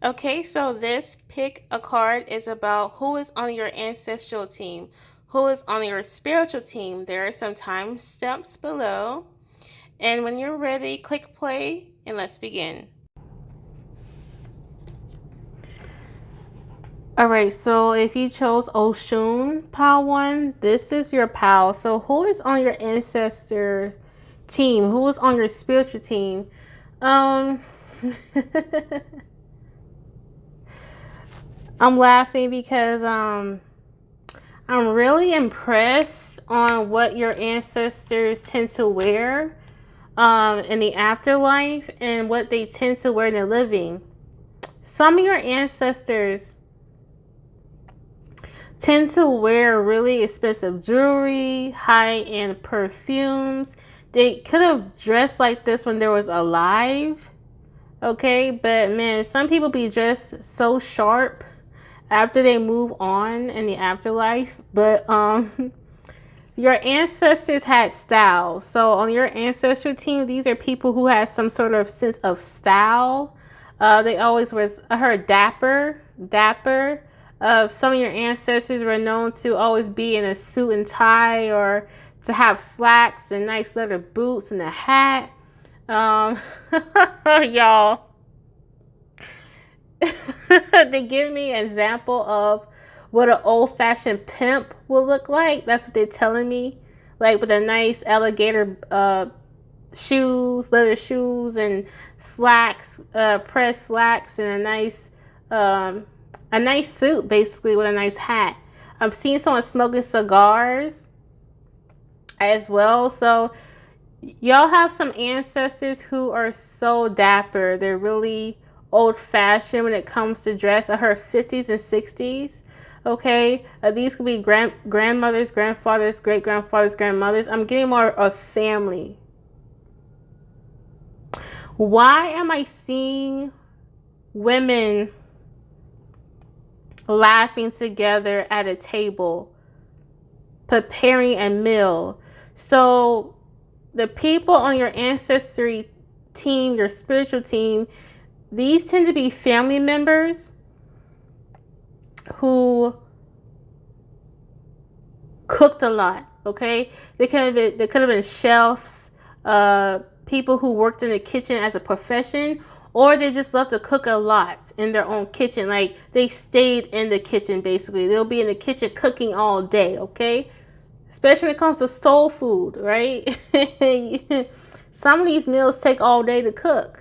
Okay, so this pick a card is about who is on your ancestral team, who is on your spiritual team. There are some time stamps below. And when you're ready, click play and let's begin. Alright, so if you chose Oshun, pile 1, this is your pile. So who is on your ancestor team? Who is on your spiritual team? Um I'm laughing because I'm really impressed on what your ancestors tend to wear in the afterlife and what they tend to wear in the living. Some of your ancestors tend to wear really expensive jewelry, high-end perfumes. They could have dressed like this when they was alive, okay? But man, some people be dressed so sharp after they move on in the afterlife. But your ancestors had style. So on your ancestral team, these are people who had some sort of sense of style. They always was, I heard dapper. Some of your ancestors were known to always be in a suit and tie, or to have slacks and nice leather boots and a hat. Y'all, they give me an example of what an old-fashioned pimp will look like. That's what they're telling me. Like with a nice alligator shoes, leather shoes, and slacks, pressed slacks, and a nice suit, basically, with a nice hat. I'm seeing someone smoking cigars as well. So y'all have some ancestors who are so dapper. They're really old-fashioned when it comes to dress. I heard 50s and 60s. Okay, these could be grandmothers, grandfathers, great-grandfathers, grandmothers. I'm getting more of family. Why am I seeing women laughing together at a table, preparing a meal? So the people on your ancestry team, your spiritual team, these tend to be family members who cooked a lot. Okay, they could have been chefs, people who worked in the kitchen as a profession, or they just love to cook a lot in their own kitchen. Like they stayed in the kitchen, basically. They'll be in the kitchen cooking all day. Okay, especially when it comes to soul food, right? Some of these meals take all day to cook,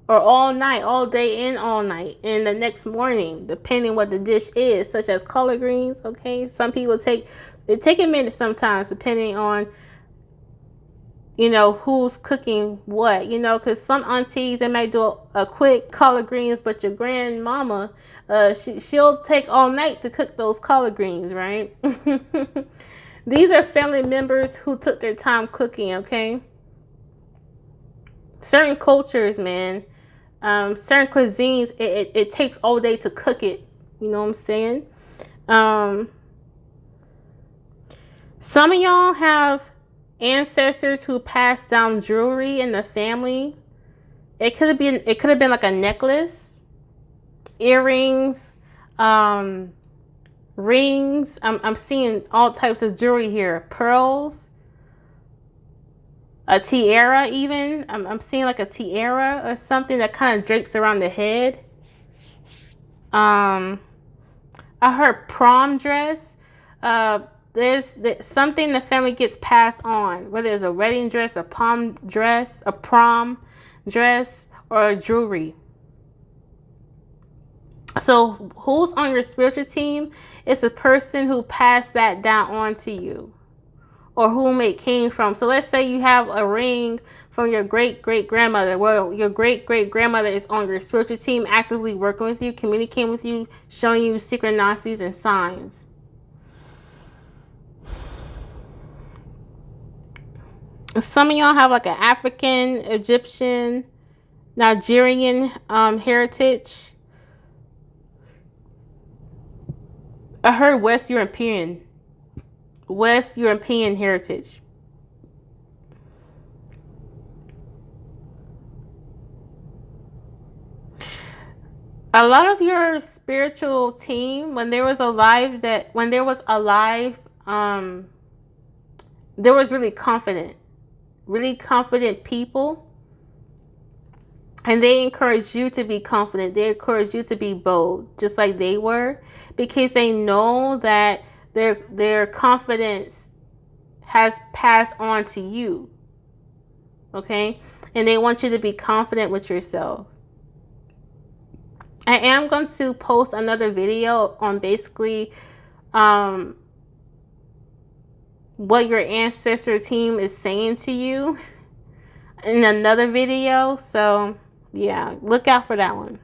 or all night, all day and all night, and the next morning, depending what the dish is, such as collard greens. Okay, some people take a minute sometimes, depending on who's cooking what. Because some aunties, they might do a quick collard greens, but your grandmama, she'll take all night to cook those collard greens, right? These are family members who took their time cooking. Okay, certain cultures, man. Certain cuisines, it takes all day to cook it. You know what I'm saying? Some of y'all have ancestors who passed down jewelry in the family. It could have been like a necklace, earrings, rings. I'm seeing all types of jewelry here. Pearls, a tiara even. I'm seeing like a tiara or something that kind of drapes around the head. I heard prom dress. There's something the family gets passed on, whether it's a wedding dress, a prom dress, or jewelry. So who's on your spiritual team? It's a person who passed that down on to you, or whom it came from. So let's say you have a ring from your great-great-grandmother. Well, your great-great-grandmother is on your spiritual team, actively working with you, communicating with you, showing you synchronicities and signs. Some of y'all have like an African, Egyptian, Nigerian heritage. I heard West European heritage. A lot of your spiritual team, when there was a live, there was really confident people, and they encourage you to be confident. They encourage you to be bold, just like they were, because they know that their confidence has passed on to you. Okay? And they want you to be confident with yourself. I am going to post another video on basically what your ancestor team is saying to you in another video. So yeah, look out for that one.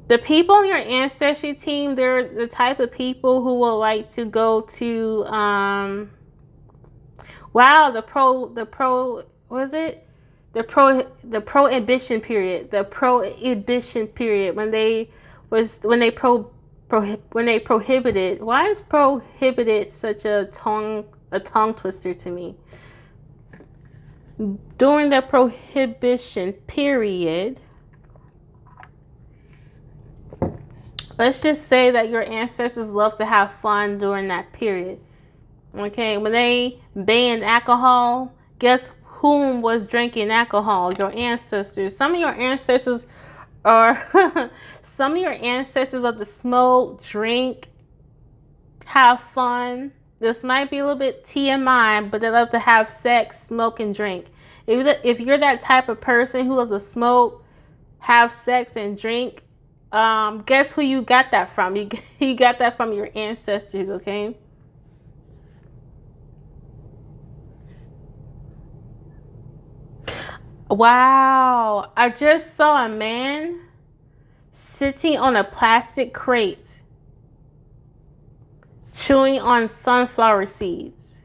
The people on your ancestry team, they're the type of people who will like to go to the prohibition period. The prohibition period, when they prohibited. Why is prohibited such a tongue twister to me? During the prohibition period, let's just say that your ancestors love to have fun during that period. Okay, when they banned alcohol, guess whom was drinking alcohol? Your ancestors. Some of your ancestors are some of your ancestors love to smoke, drink, have fun. This might be a little bit TMI, but they love to have sex, smoke, and drink. If you're that type of person who loves to smoke, have sex, and drink, guess who you got that from? You got that from your ancestors, okay? Wow, I just saw a man sitting on a plastic crate chewing on sunflower seeds.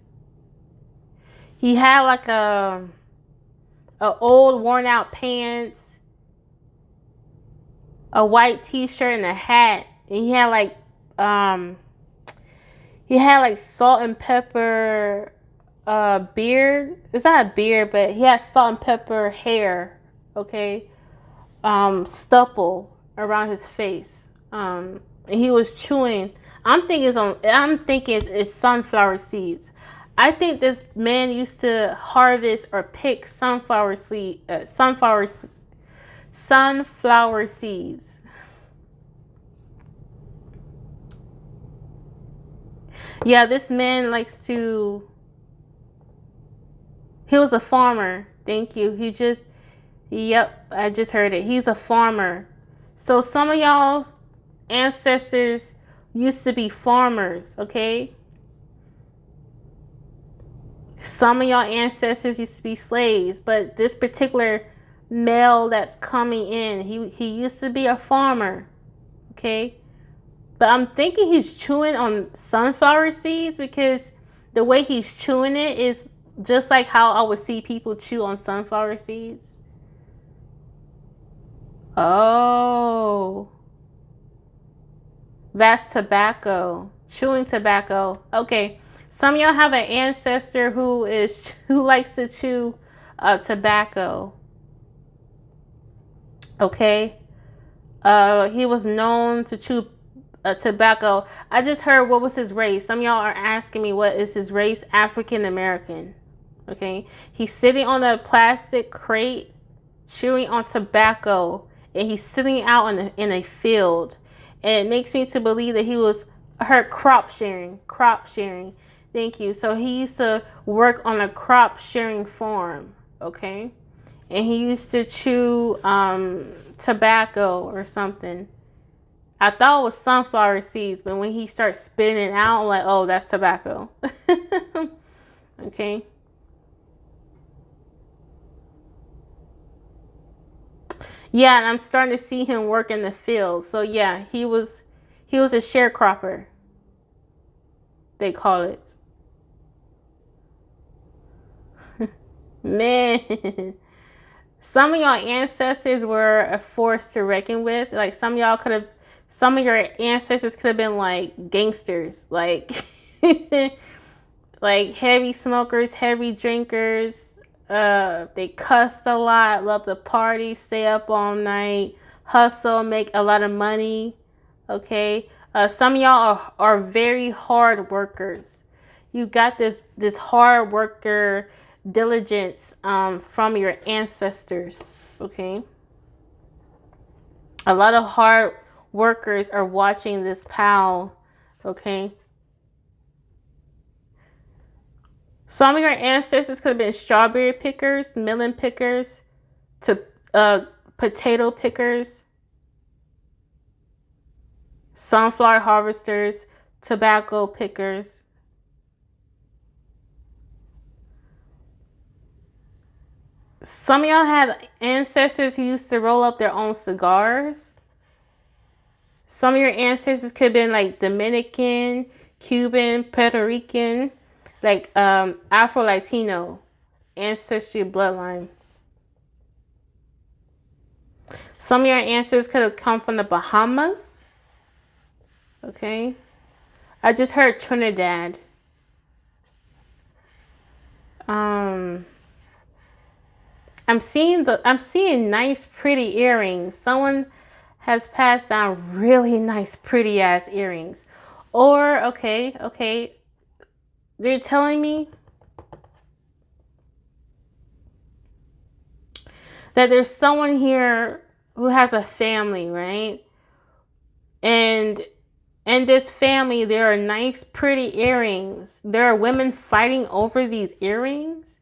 He had like a old worn out pants, a white t-shirt, and a hat, and he had like salt and pepper beard. It's not a beard, but he has salt and pepper hair, okay, stubble around his face, and he was chewing. I'm thinking it's sunflower seeds. I think this man used to harvest or pick sunflower seeds. Yeah, this man likes to. He was a farmer. Thank you. Yep, I just heard it. He's a farmer. So some of y'all ancestors used to be farmers, okay? Some of y'all ancestors used to be slaves, but this particular male that's coming in, he used to be a farmer, okay? But I'm thinking he's chewing on sunflower seeds, because the way he's chewing it is just like how I would see people chew on sunflower seeds. Oh, that's tobacco. Chewing tobacco. Okay. Some of y'all have an ancestor who likes to chew tobacco. Okay. He was known to chew tobacco. I just heard what was his race. Some of y'all are asking me what is his race. African American. Okay. He's sitting on a plastic crate chewing on tobacco, and he's sitting out in a field, and it makes me to believe that he was crop sharing. Thank you. So he used to work on a crop sharing farm, okay? And he used to chew tobacco or something. I thought it was sunflower seeds, but when he starts spitting it out, I'm like, oh, that's tobacco. Okay. Yeah, and I'm starting to see him work in the field. So yeah, he was a sharecropper, they call it. Man, some of y'all ancestors were a force to reckon with. Like some of your ancestors could have been like gangsters, like like heavy smokers, heavy drinkers, They cuss a lot, love to party, stay up all night, hustle, make a lot of money. Okay. Some of y'all are very hard workers. You got this hard worker diligence from your ancestors. Okay. A lot of hard workers are watching this pal. Okay. Some of your ancestors could have been strawberry pickers, melon pickers, to potato pickers, sunflower harvesters, tobacco pickers. Some of y'all had ancestors who used to roll up their own cigars. Some of your ancestors could have been like Dominican, Cuban, Puerto Rican, like Afro-Latino ancestry bloodline. Some of your ancestors could have come from the Bahamas. Okay. I just heard Trinidad. I'm seeing nice, pretty earrings. Someone has passed down really nice, pretty ass earrings. Or okay, they're telling me that there's someone here who has a family, right? And in this family, there are nice, pretty earrings. There are women fighting over these earrings.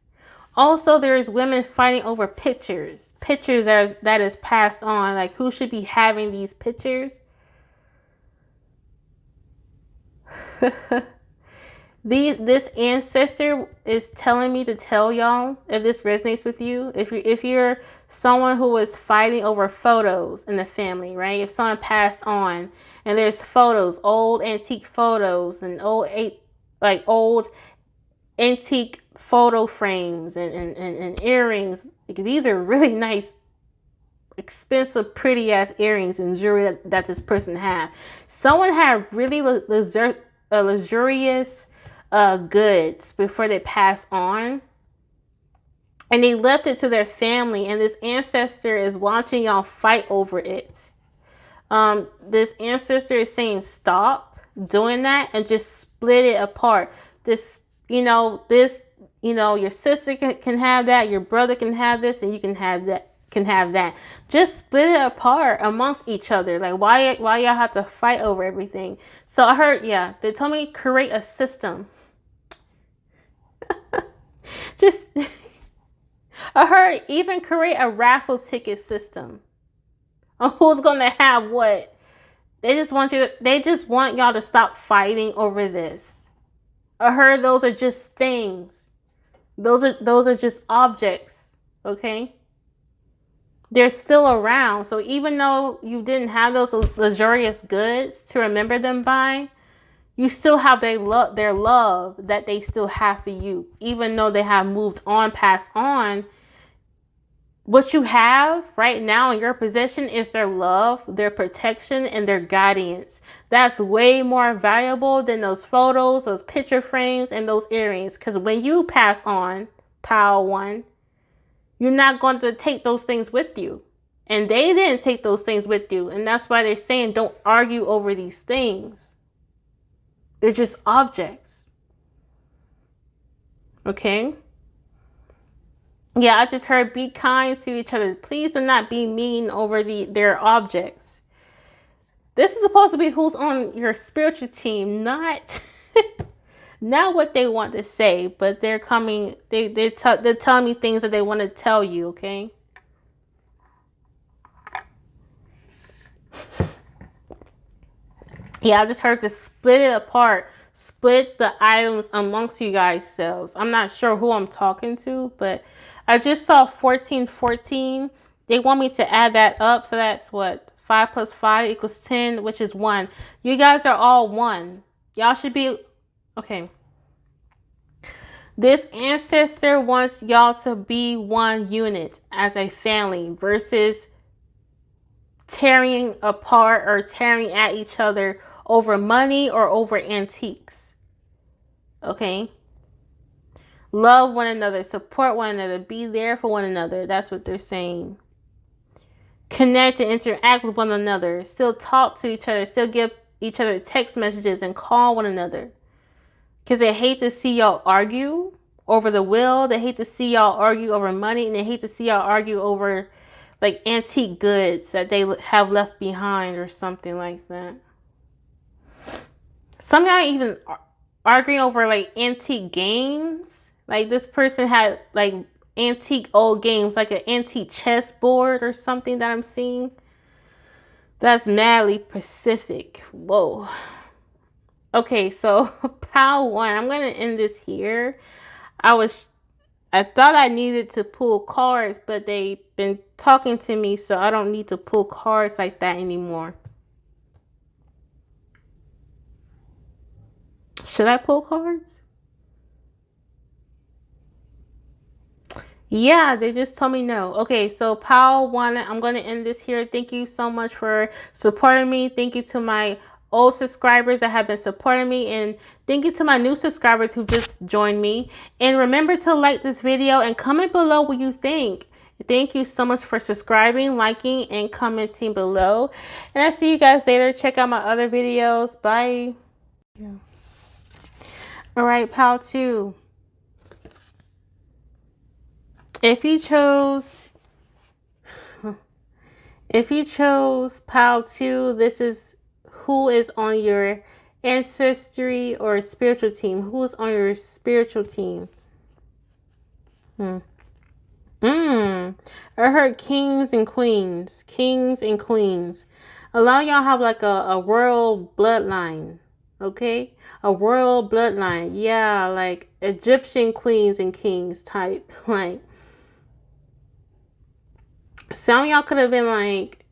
Also, there's women fighting over pictures. Pictures that is passed on. Like, who should be having these pictures? This ancestor is telling me to tell y'all, if this resonates with you, if you're someone who was fighting over photos in the family, right? If someone passed on and there's photos, old antique photos and old antique photo frames and earrings. Like, these are really nice, expensive, pretty ass earrings and jewelry that this person had. Someone had really luxurious goods before they passed on, and they left it to their family, and this ancestor is watching y'all fight over it. This ancestor is saying stop doing that and just split it apart. Your sister can have that, your brother can have this, and you can have that. Just split it apart amongst each other. Like, why y'all have to fight over everything? So I heard, they told me create a system. I heard even create a raffle ticket system on who's gonna have what. They just want y'all to stop fighting over this. I heard those are just things. Those are just objects. Okay? They're still around. So even though you didn't have those luxurious goods to remember them by, you still have their love that they still have for you. Even though they have moved on, passed on, what you have right now in your possession is their love, their protection, and their guidance. That's way more valuable than those photos, those picture frames, and those earrings. Because when you pass on, pile one, you're not going to take those things with you. And they didn't take those things with you. And that's why they're saying don't argue over these things. They're just objects. Okay? Yeah, I just heard be kind to each other. Please do not be mean over their objects. This is supposed to be who's on your spiritual team, not not what they want to say, but they're coming. They're telling me things that they want to tell you. Okay. Yeah, I just heard to split it apart. Split the items amongst you guys selves. I'm not sure who I'm talking to, but I just saw 1414. They want me to add that up. So that's what? 5 plus 5 equals 10, which is 1. You guys are all 1. Y'all should be... Okay. This ancestor wants y'all to be one unit as a family versus tearing apart or tearing at each other over money or over antiques. Okay. Love one another, support one another, be there for one another. That's what they're saying. Connect and interact with one another, still talk to each other, still give each other text messages and call one another. Because they hate to see y'all argue over the will. They hate to see y'all argue over money. And they hate to see y'all argue over like antique goods that they have left behind or something like that. Some y'all even arguing over like antique games. Like this person had like antique old games, like an antique chessboard or something that I'm seeing. That's madly Pacific. Whoa. Okay, so pile 1. I'm gonna end this here. I thought I needed to pull cards, but they've been talking to me, so I don't need to pull cards like that anymore. Should I pull cards? Yeah, they just told me no. Okay, so pile 1, I'm going to end this here. Thank you so much for supporting me. Thank you to my old subscribers that have been supporting me. And thank you to my new subscribers who just joined me. And remember to like this video and comment below what you think. Thank you so much for subscribing, liking, and commenting below. And I'll see you guys later. Check out my other videos. Bye. Yeah. All right, pile 2. If you chose pile 2, this is who is on your ancestry or spiritual team. Who is on your spiritual team? I heard kings and queens. Kings and queens. A lot of y'all have like a royal bloodline. Okay? A royal bloodline. Yeah, like Egyptian queens and kings type. Like, some of y'all could have been like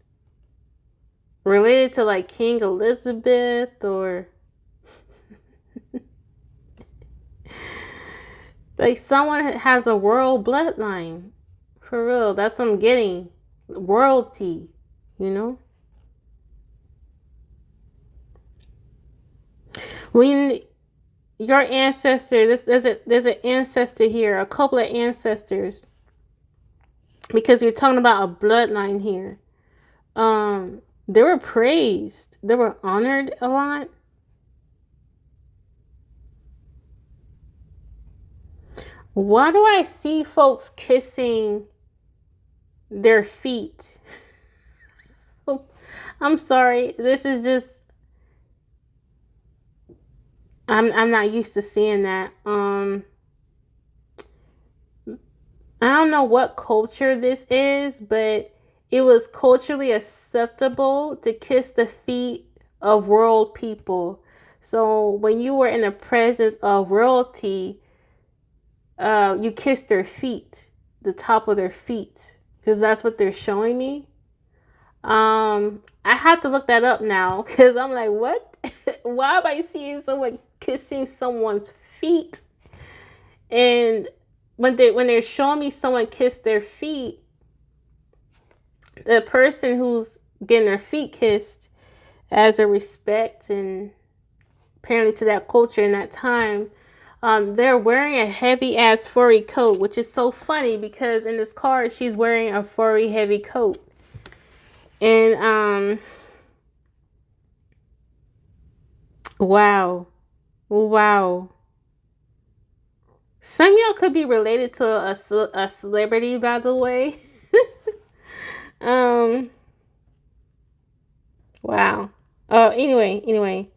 related to like King Elizabeth or like someone has a royal bloodline. For real. That's what I'm getting. Royalty, you know? When your ancestor, there's an ancestor here, a couple of ancestors. Because you're talking about a bloodline here. They were praised. They were honored a lot. Why do I see folks kissing their feet? I'm sorry. This is just I'm not used to seeing that. I don't know what culture this is, but it was culturally acceptable to kiss the feet of world people. So when you were in the presence of royalty, you kissed their feet, the top of their feet, because that's what they're showing me. I have to look that up now because I'm like, what? Why am I seeing someone kissing someone's feet? And when they're showing me someone kiss their feet, the person who's getting their feet kissed as a respect and apparently to that culture in that time, they're wearing a heavy ass furry coat, which is so funny because in this card she's wearing a furry heavy coat. And wow. Some of y'all could be related to a celebrity, by the way. Wow. Oh, anyway.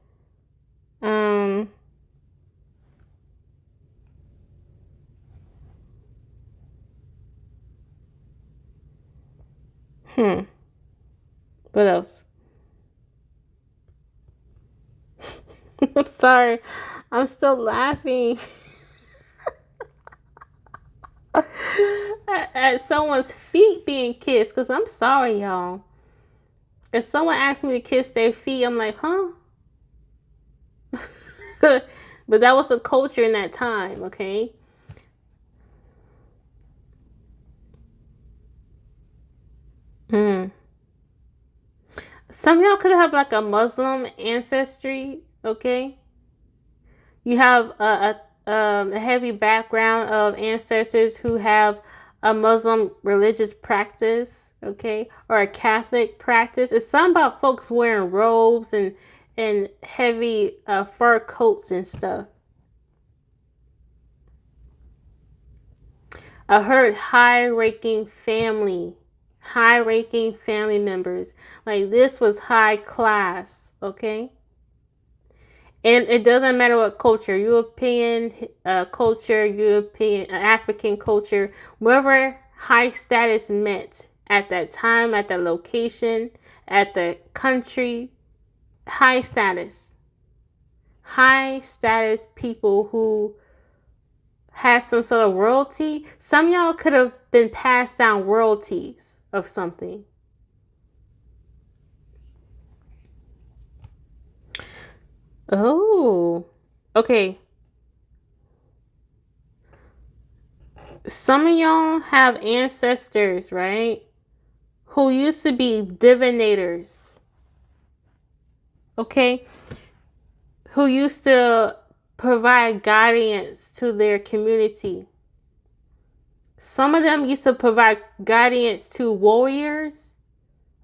What else? I'm sorry. I'm still laughing. At someone's feet being kissed, because I'm sorry, y'all. If someone asks me to kiss their feet, I'm like, huh? But that was a culture in that time, okay? Some of y'all could have like a Muslim ancestry, okay? You have a a heavy background of ancestors who have a Muslim religious practice, okay, or a Catholic practice. It's something about folks wearing robes and heavy fur coats and stuff. I heard high-ranking family members. Like, this was high class, okay? And it doesn't matter what culture, European culture, African culture, whatever high status meant at that time, at that location, at the country, high status. High status people who had some sort of royalty. Some of y'all could have been passed down royalties of something. Oh, okay. Some of y'all have ancestors, right, who used to be divinators. Okay? Who used to provide guidance to their community. Some of them used to provide guidance to warriors.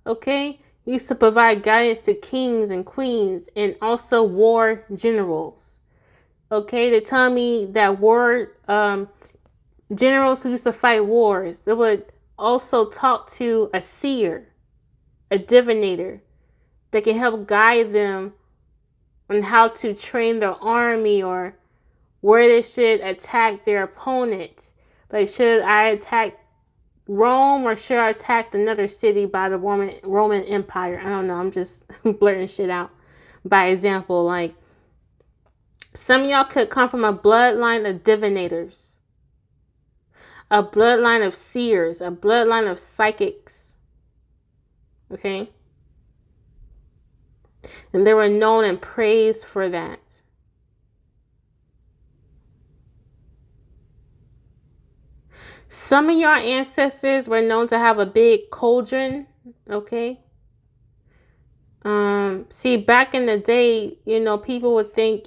Okay? Used to provide guidance to kings and queens and also war generals. Okay? They tell me that war generals who used to fight wars, they would also talk to a seer, a divinator, that can help guide them on how to train their army or where they should attack their opponent. Like, should I attack Rome or should I attack another city by the Roman Empire? I don't know. I'm just blurting shit out by example. Like, some of y'all could come from a bloodline of divinators, a bloodline of seers, a bloodline of psychics. Okay? And they were known and praised for that. Some of your ancestors were known to have a big cauldron. Okay? See, back in the day, people would think,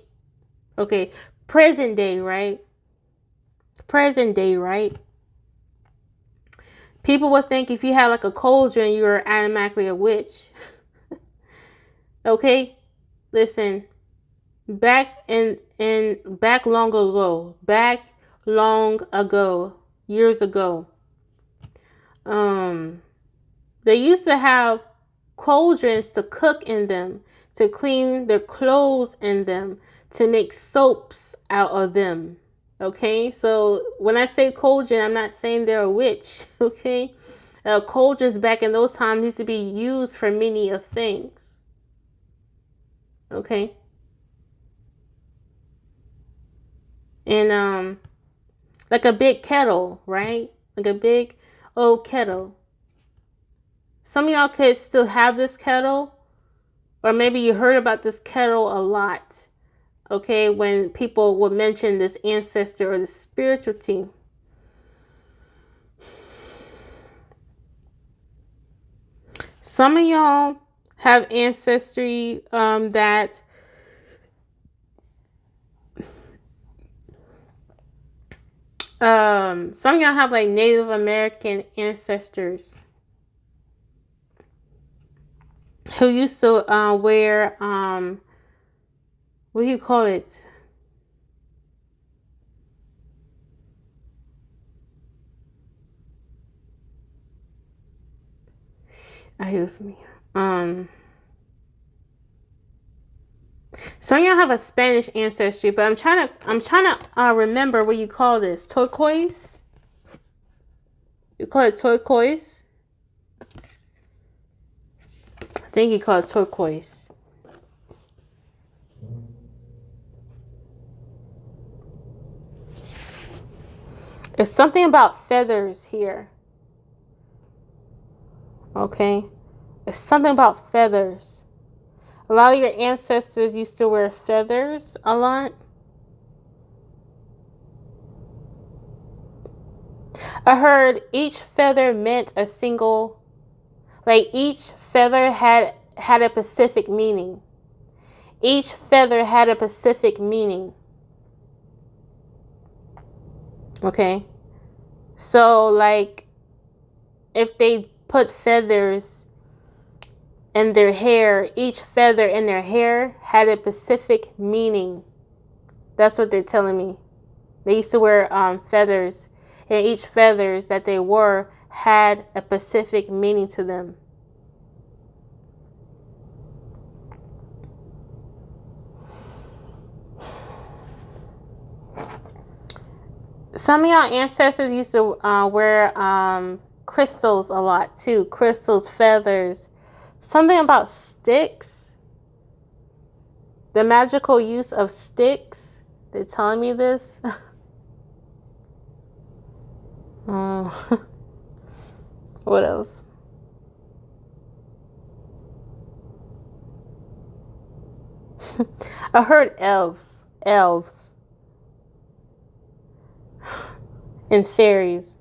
okay, present day, right? People would think if you had like a cauldron, you were automatically a witch. Okay? Listen, back long ago, years ago, they used to have cauldrons to cook in them, to clean their clothes in them, to make soaps out of them. Okay, so when I say cauldron, I'm not saying they're a witch. Okay, cauldrons back in those times used to be used for many of things. Okay, and like a big kettle, right? Like a big old kettle. Some of y'all could still have this kettle, or maybe you heard about this kettle a lot. Okay, when people would mention this ancestor or the spiritual team. Some of y'all have ancestry that some of y'all have like Native American ancestors who used to wear what do you call it? Excuse me. Some of y'all have a Spanish ancestry, but I'm trying to remember what you call this. Turquoise? You call it turquoise? I think you call it turquoise. There's something about feathers here. Okay? There's something about feathers. A lot of your ancestors used to wear feathers a lot. I heard each feather meant a single, like each feather had a specific meaning. Each feather had a specific meaning. Okay. So, like, if they put feathers in their hair, each feather in their hair had a specific meaning. That's what they're telling me. They used to wear feathers, and each feathers that they wore had a specific meaning to them. Some of y'all ancestors used to wear crystals a lot too. Crystals, feathers. Something about sticks. The magical use of sticks. They're telling me this. What else? I heard elves. Elves. And fairies.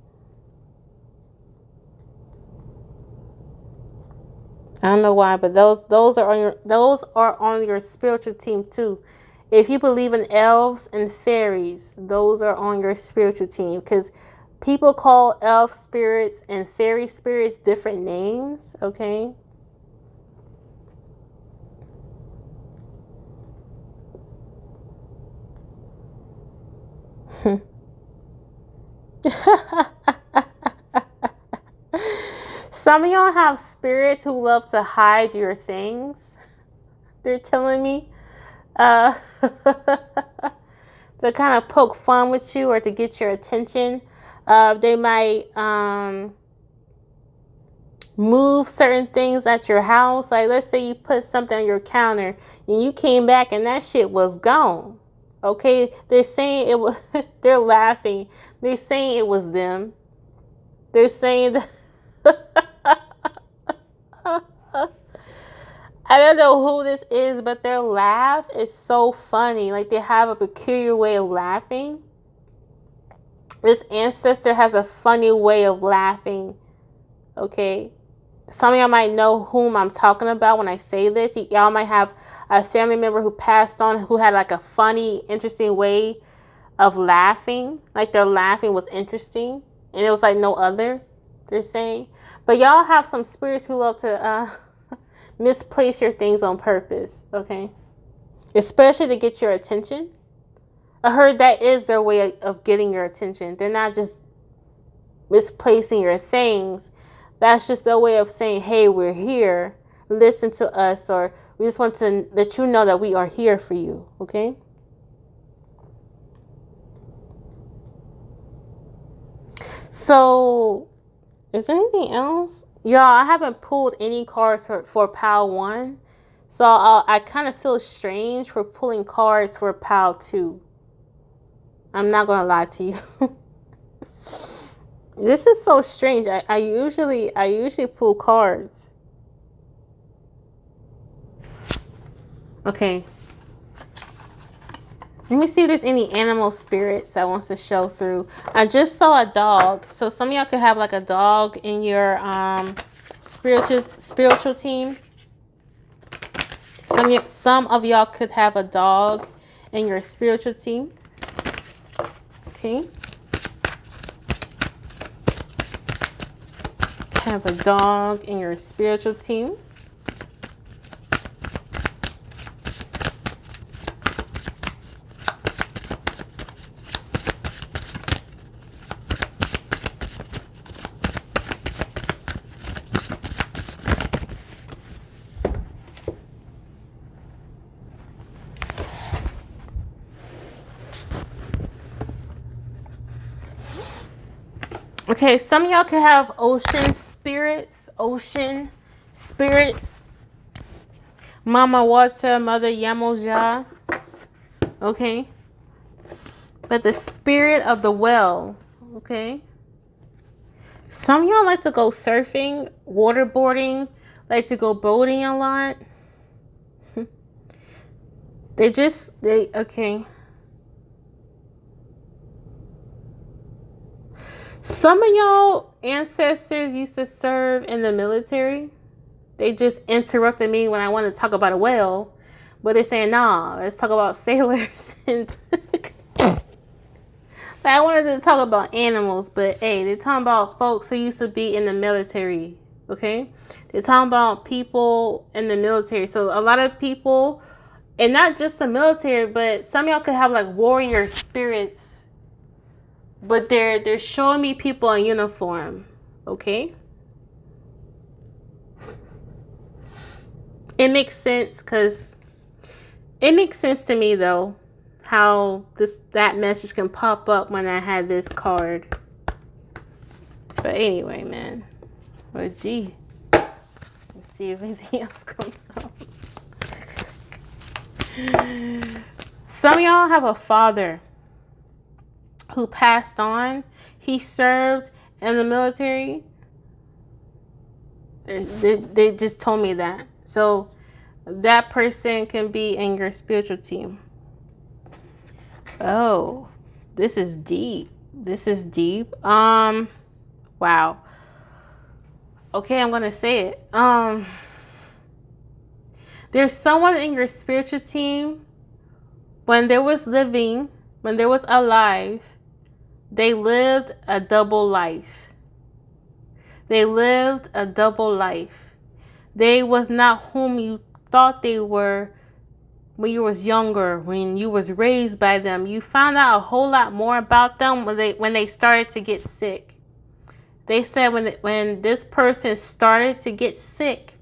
I don't know why, but those are on your spiritual team too. If you believe in elves and fairies, those are on your spiritual team, because people call elf spirits and fairy spirits different names, okay? Some of y'all have spirits who love to hide your things. They're telling me. To kind of poke fun with you or to get your attention. They might move certain things at your house. Like, let's say you put something on your counter and you came back and that shit was gone. Okay, they're saying it was. They're laughing. They're saying it was them. They're saying that. I don't know who this is, but their laugh is so funny. Like, they have a peculiar way of laughing. This ancestor has a funny way of laughing. Okay. Some of y'all might know whom I'm talking about when I say this. Y'all might have a family member who passed on who had like a funny, interesting way of laughing. Like, their laughing was interesting. And it was like no other, they're saying. But y'all have some spirits who love to misplace your things on purpose, okay? Especially to get your attention. I heard that is their way of getting your attention. They're not just misplacing your things. That's just their way of saying, hey, we're here. Listen to us. Or we just want to let you know that we are here for you, okay? So, is there anything else? Y'all, I haven't pulled any cards for Pile 1. So I kind of feel strange for pulling cards for Pile 2. I'm not going to lie to you. This is so strange. I usually pull cards. Okay. Let me see if there's any animal spirits that wants to show through. I just saw a dog. So some of y'all could have like a dog in your spiritual team. Some of y'all could have a dog in your spiritual team. Okay. Have a dog in your spiritual team. Okay, some of y'all could have ocean spirits. Mama Water, Mother Yamoja. Okay. But the spirit of the well. Okay. Some of y'all like to go surfing, waterboarding, like to go boating a lot. Okay. Some of y'all ancestors used to serve in the military. They just interrupted me when I wanted to talk about a whale. But they're saying, nah, let's talk about sailors. And like, I wanted to talk about animals, but hey, they're talking about folks who used to be in the military. Okay, they're talking about people in the military. So a lot of people, and not just the military, but some of y'all could have like warrior spirits. But they're showing me people in uniform. Okay. It makes sense because it makes sense to me though how that message can pop up when I had this card. But anyway, man. Well, gee. Let's see if anything else comes up. Some of y'all have a father who passed on. He served in the military. They just told me that. So that person can be in your spiritual team. Oh, this is deep. This is deep. Wow. Okay, I'm gonna say it. There's someone in your spiritual team. When they was living, when they was alive, they lived a double life. They lived a double life. They was not whom you thought they were when you was younger, when you was raised by them. You found out a whole lot more about them when they started to get sick. They said when this person started to get sick,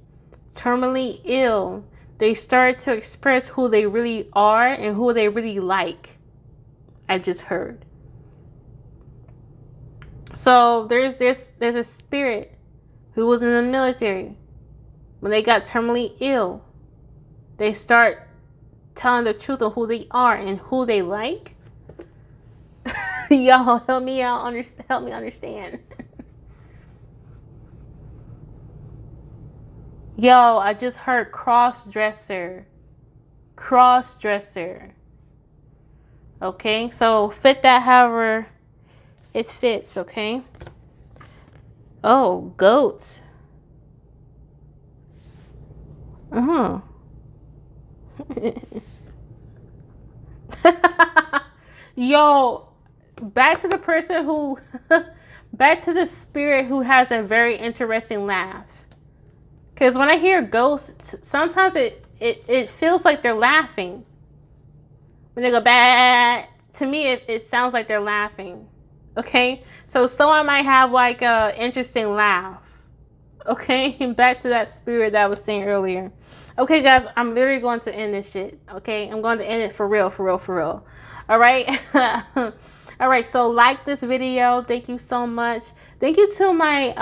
terminally ill, they started to express who they really are and who they really like. I just heard. So there's a spirit who was in the military. When they got terminally ill, they start telling the truth of who they are and who they like. Y'all help me out. Help me understand. Yo, I just heard cross-dresser. Cross-dresser. Okay, so fit that however it fits, okay? Oh, goats. Yo, back to the person who, back to the spirit who has a very interesting laugh. Because when I hear ghosts, sometimes it feels like they're laughing. When they go back, to me, it sounds like they're laughing. Okay? So someone might have like a interesting laugh. Okay? Back to that spirit that I was saying earlier. Okay, guys, I'm literally going to end this shit. Okay? I'm going to end it for real, for real, for real. All right? All right, so like this video. Thank you so much. Thank you to my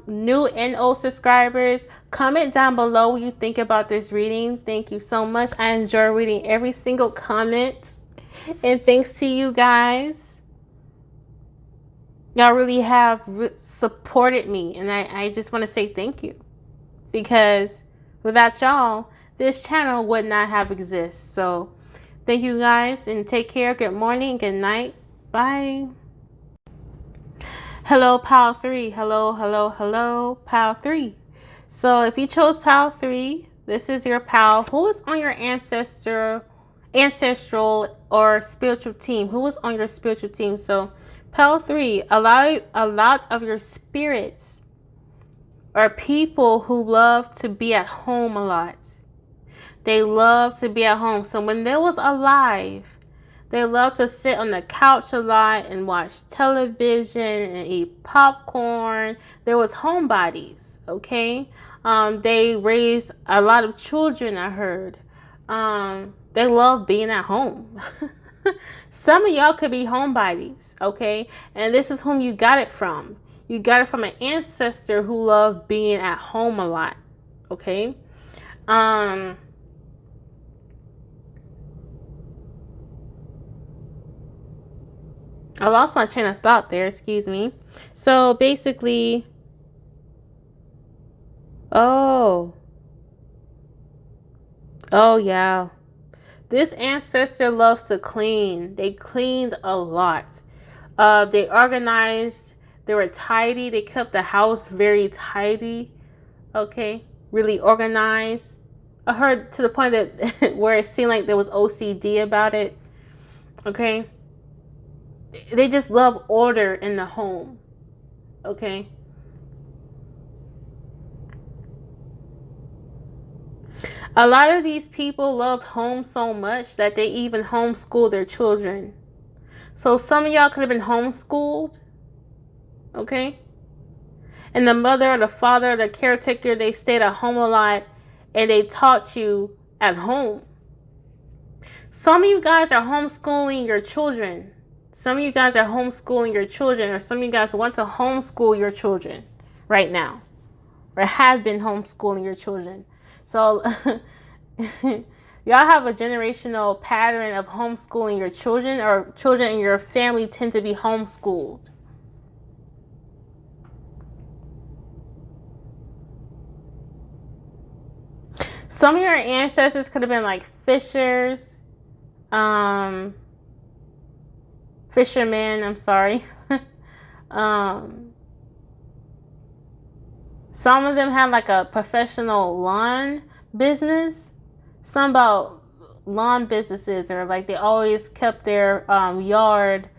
new and old subscribers. Comment down below what you think about this reading. Thank you so much. I enjoy reading every single comment. And thanks to you guys. Y'all really have supported me. And I just want to say thank you. Because without y'all, this channel would not have existed. So thank you guys and take care. Good morning. Good night. Bye. Hello, Pile 3. Hello, hello, hello, Pile 3. So if you chose Pile 3, this is your pal who is on your ancestral or spiritual team. Who is on your spiritual team? So Pile 3, a lot of your spirits are people who love to be at home a lot. They love to be at home. So when they was alive, they love to sit on the couch a lot and watch television and eat popcorn. There was homebodies, okay? They raised a lot of children, I heard. They love being at home. Some of y'all could be homebodies, okay? And this is whom you got it from. You got it from an ancestor who loved being at home a lot, okay? I lost my train of thought there, excuse me. So basically, oh yeah. This ancestor loves to clean. They cleaned a lot. They organized, they were tidy, they kept the house very tidy. Okay, really organized. I heard to the point that where it seemed like there was OCD about it. Okay. they just love order in the home. Okay. A lot of these people loved home so much that they even homeschool their children. So some of y'all could have been homeschooled. Okay. And the mother or the father or the caretaker, they stayed at home a lot and they taught you at home. Some of you guys are homeschooling your children. Some of you guys are homeschooling your children, or some of you guys want to homeschool your children right now, or have been homeschooling your children. So y'all have a generational pattern of homeschooling your children, or children in your family tend to be homeschooled. Some of your ancestors could have been like fishers, fishermen, I'm sorry. Some of them have like a professional lawn business. Some about lawn businesses, or like they always kept their yard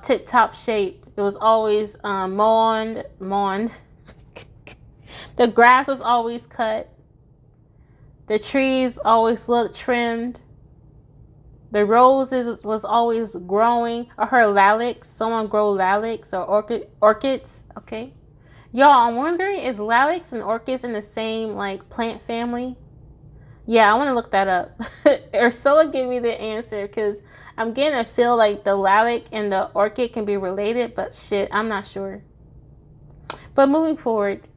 tip-top shape. It was always mowned. The grass was always cut. The trees always looked trimmed. The roses was always growing. I heard lilacs. Someone grow lilacs or orchids. Okay. Y'all, I'm wondering, is lilacs and orchids in the same like plant family? Yeah, I want to look that up. Or someone give me the answer, because I'm getting a feel like the lilac and the orchid can be related, but shit, I'm not sure. But moving forward.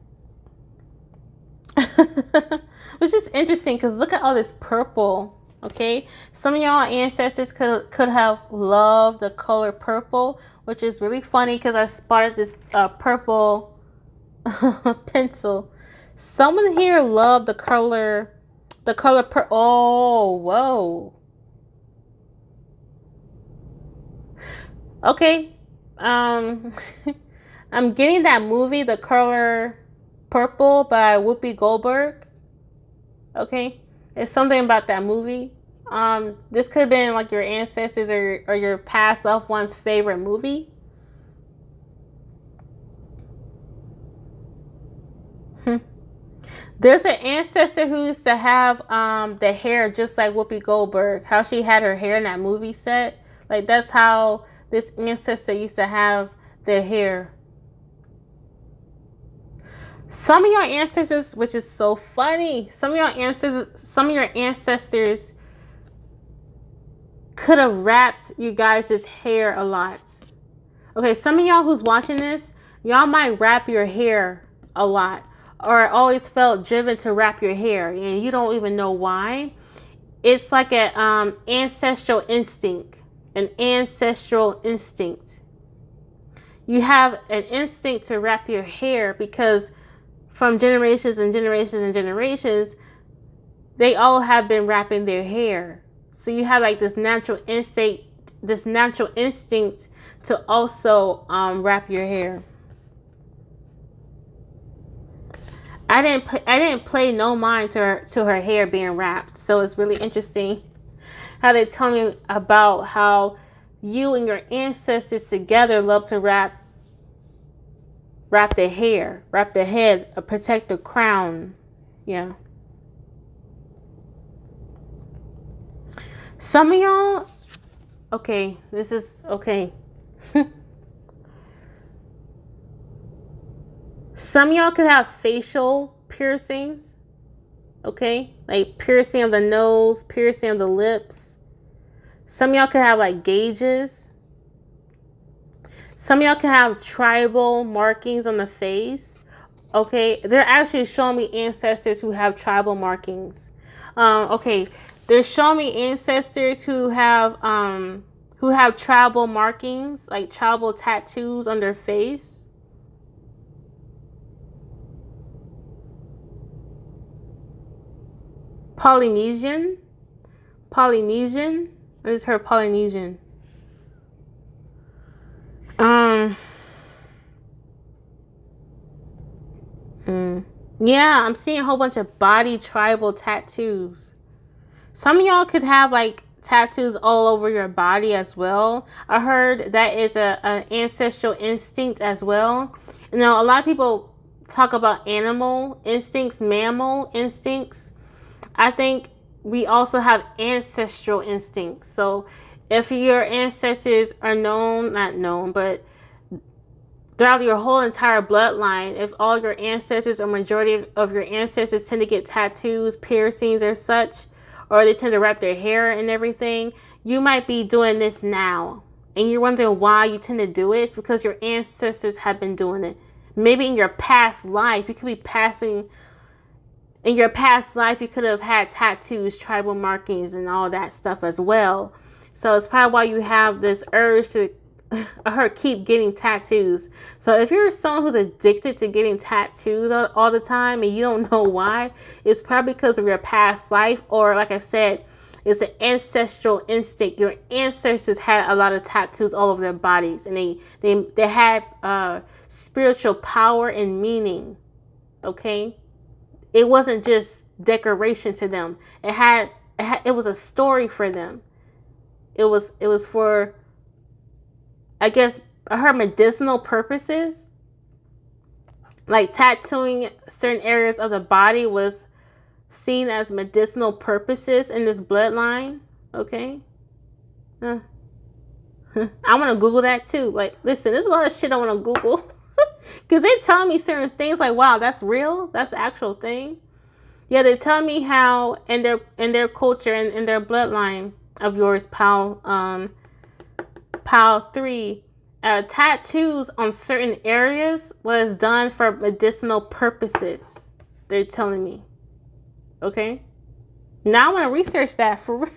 Which is interesting because look at all this purple. Okay, some of y'all ancestors could have loved the color purple, which is really funny because I spotted this purple pencil. Someone here loved the color purple. Oh, whoa. Okay, I'm getting that movie, The Color Purple by Whoopi Goldberg. Okay, it's something about that movie. This could have been like your ancestors or your past loved one's favorite movie. There's an ancestor who used to have the hair just like Whoopi Goldberg. How she had her hair in that movie set. Like that's how this ancestor used to have their hair. Some of your ancestors, which is so funny, some of your ancestors could have wrapped you guys' hair a lot. Okay, some of y'all who's watching this, y'all might wrap your hair a lot, or always felt driven to wrap your hair, and you don't even know why. It's like an ancestral instinct. An ancestral instinct. You have an instinct to wrap your hair because from generations and generations and generations, they all have been wrapping their hair. So you have like this natural instinct to also wrap your hair. I didn't pay no mind to her hair being wrapped. So it's really interesting how they tell me about how you and your ancestors together love to wrap the hair, wrap the head, protect the crown. Yeah. Some of y'all, okay, this is okay. Some of y'all could have facial piercings. Okay, like piercing of the nose, piercing of the lips. Some of y'all could have like gauges. Some of y'all can have tribal markings on the face. Okay, they're actually showing me ancestors who have tribal markings. Okay, they're showing me ancestors who have tribal markings, like tribal tattoos on their face. Polynesian. I just heard Polynesian. Yeah, I'm seeing a whole bunch of body tribal tattoos. Some of y'all could have like tattoos all over your body as well. I heard that is an ancestral instinct as well. You know, a lot of people talk about animal instincts, mammal instincts. I think we also have ancestral instincts. So if your ancestors are known, not known, but throughout your whole entire bloodline, if all your ancestors or majority of your ancestors tend to get tattoos, piercings or such, or they tend to wrap their hair and everything, you might be doing this now. And you're wondering why you tend to do it. It's because your ancestors have been doing it. Maybe in your past life, you could be passing, in your past life, you could have had tattoos, tribal markings, and all that stuff as well. So it's probably why you have this urge to keep getting tattoos. So if you're someone who's addicted to getting tattoos all the time and you don't know why, it's probably because of your past life, or like I said, it's an ancestral instinct. Your ancestors had a lot of tattoos all over their bodies, and they had spiritual power and meaning. Okay, it wasn't just decoration to them. It was a story for them. It was for, I guess, I heard medicinal purposes. Like tattooing certain areas of the body was seen as medicinal purposes in this bloodline. Okay. I want to Google that too. Like, listen, there's a lot of shit I want to Google. Because they tell me certain things like, wow, that's real. That's the actual thing. Yeah, they tell me how in their culture and in their bloodline of yours, Pal 3, tattoos on certain areas was done for medicinal purposes. They're telling me. Okay? Now I want to research that for real.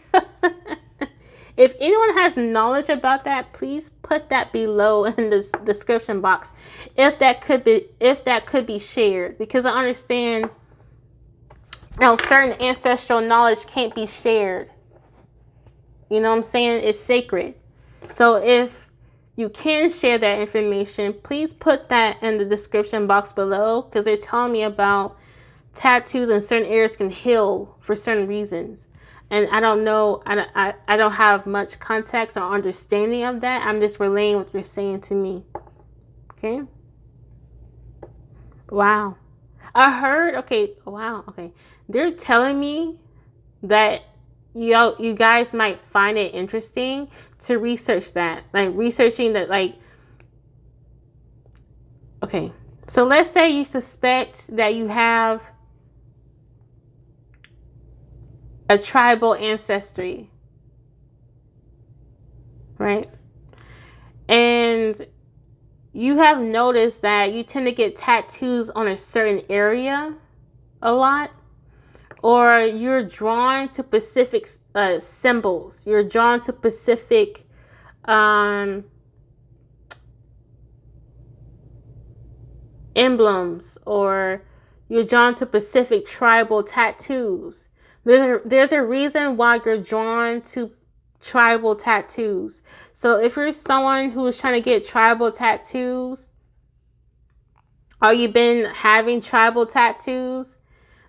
If anyone has knowledge about that, please put that below in the description box. If that could be shared, because I understand, you know, certain ancestral knowledge can't be shared. You know what I'm saying? It's sacred. So if you can share that information, please put that in the description box below, because they're telling me about tattoos in certain areas can heal for certain reasons. And I don't know, I don't have much context or understanding of that. I'm just relaying what you're saying to me. Okay? Wow. I heard, okay, wow, okay. They're telling me that you guys might find it interesting to research that. Like researching that, like, okay. So let's say you suspect that you have a tribal ancestry, right? And you have noticed that you tend to get tattoos on a certain area a lot, or you're drawn to specific symbols. You're drawn to specific emblems, or you're drawn to specific tribal tattoos. There's a reason why you're drawn to tribal tattoos. So if you're someone who is trying to get tribal tattoos, or you've been having tribal tattoos,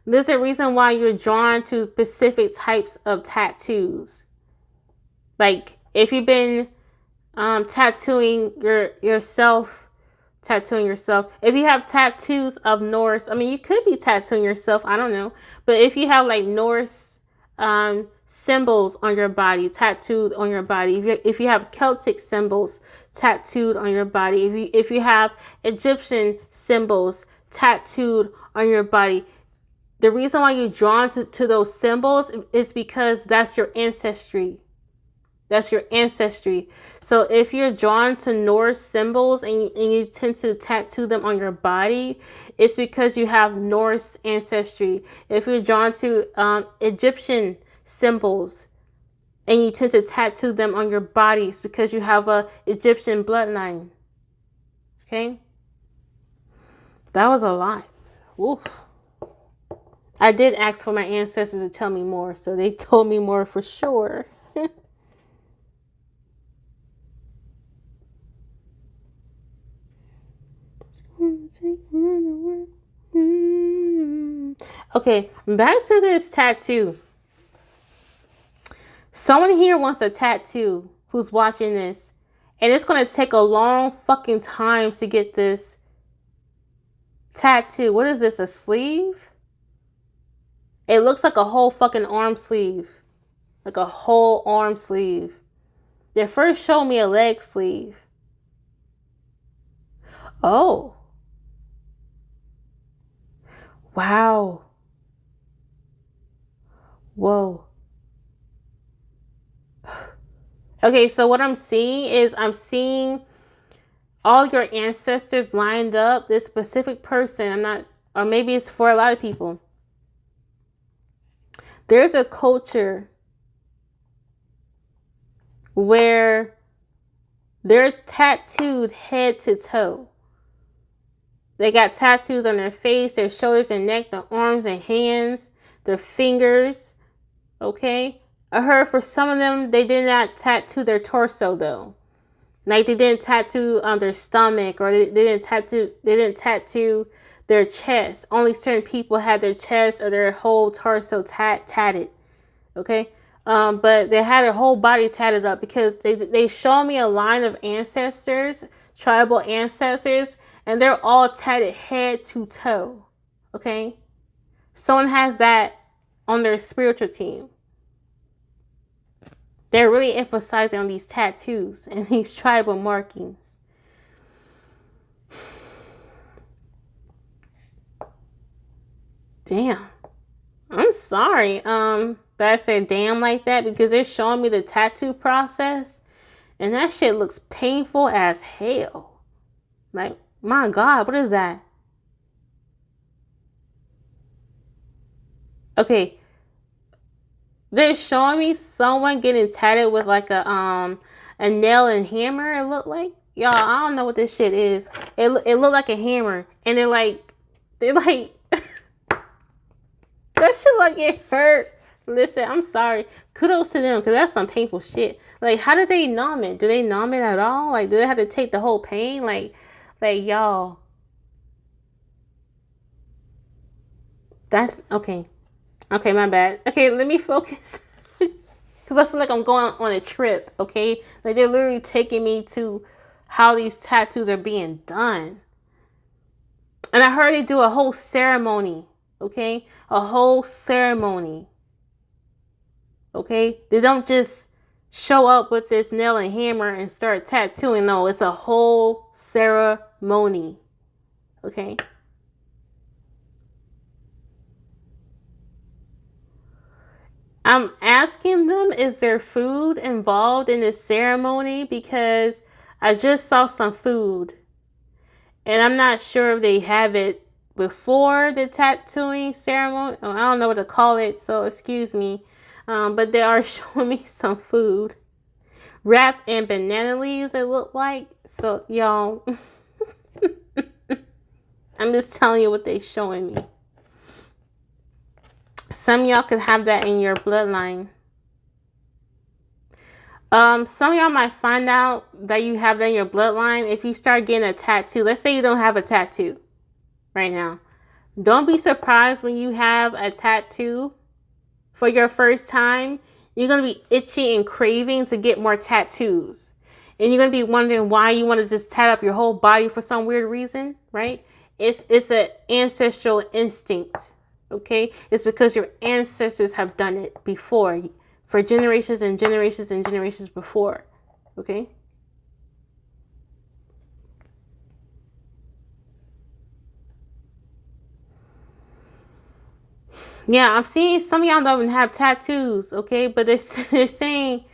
there's a reason why you're drawn to specific types of tattoos. Like if you've been tattooing yourself. If you have tattoos of Norse, I mean, you could be tattooing yourself, I don't know. But if you have like Norse symbols on your body, tattooed on your body, if you have Celtic symbols tattooed on your body, if you have Egyptian symbols tattooed on your body, the reason why you're drawn to those symbols is because that's your ancestry. That's your ancestry. So if you're drawn to Norse symbols and you tend to tattoo them on your body, it's because you have Norse ancestry. If you're drawn to Egyptian symbols and you tend to tattoo them on your body, it's because you have a Egyptian bloodline. Okay? That was a lot. Oof. I did ask for my ancestors to tell me more, so they told me more for sure. Okay, back to this tattoo. Someone here wants a tattoo who's watching this. And it's going to take a long fucking time to get this tattoo. What is this, a sleeve? It looks like a whole fucking arm sleeve. Like a whole arm sleeve. They first showed me a leg sleeve. Oh. Wow. Whoa. Okay, so what I'm seeing is I'm seeing all your ancestors lined up. This specific person, I'm not, or maybe it's for a lot of people. There's a culture where they're tattooed head to toe. They got tattoos on their face, their shoulders, their neck, their arms and hands, their fingers. Okay? I heard for some of them, they did not tattoo their torso though. Like they didn't tattoo their stomach, or they didn't tattoo their chest. Only certain people had their chest or their whole torso tatted. Okay? But they had their whole body tatted up because they showed me a line of ancestors, tribal ancestors, and they're all tatted head to toe. Okay? Someone has that on their spiritual team. They're really emphasizing on these tattoos and these tribal markings. Damn. I'm sorry that I said damn like that, because they're showing me the tattoo process and that shit looks painful as hell. Like, my God, what is that? Okay. They're showing me someone getting tatted with like a nail and hammer, it looked like. Y'all, I don't know what this shit is. It looked like a hammer. And they're like that shit like it hurt. Listen, I'm sorry. Kudos to them, because that's some painful shit. Like, how do they numb it? Do they numb it at all? Like, do they have to take the whole pain? Like y'all. That's okay. Okay, my bad. Okay, let me focus. Because I feel like I'm going on a trip, okay? Like, they're literally taking me to how these tattoos are being done. And I heard they do a whole ceremony, okay? A whole ceremony, okay? They don't just show up with this nail and hammer and start tattooing. No, it's a whole ceremony, okay? I'm asking them, is there food involved in this ceremony? Because I just saw some food. And I'm not sure if they have it before the tattooing ceremony. I don't know what to call it, so excuse me. But they are showing me some food. Wrapped in banana leaves, it looked like. So, y'all, I'm just telling you what they're showing me. Some of y'all could have that in your bloodline. Some of y'all might find out that you have that in your bloodline if you start getting a tattoo. Let's say you don't have a tattoo right now. Don't be surprised when you have a tattoo for your first time. You're going to be itchy and craving to get more tattoos. And you're going to be wondering why you want to just tat up your whole body for some weird reason, right? It's an ancestral instinct. Okay, it's because your ancestors have done it before, for generations and generations and generations before. Okay. Yeah, I'm seeing some of y'all don't even have tattoos. Okay, but they're saying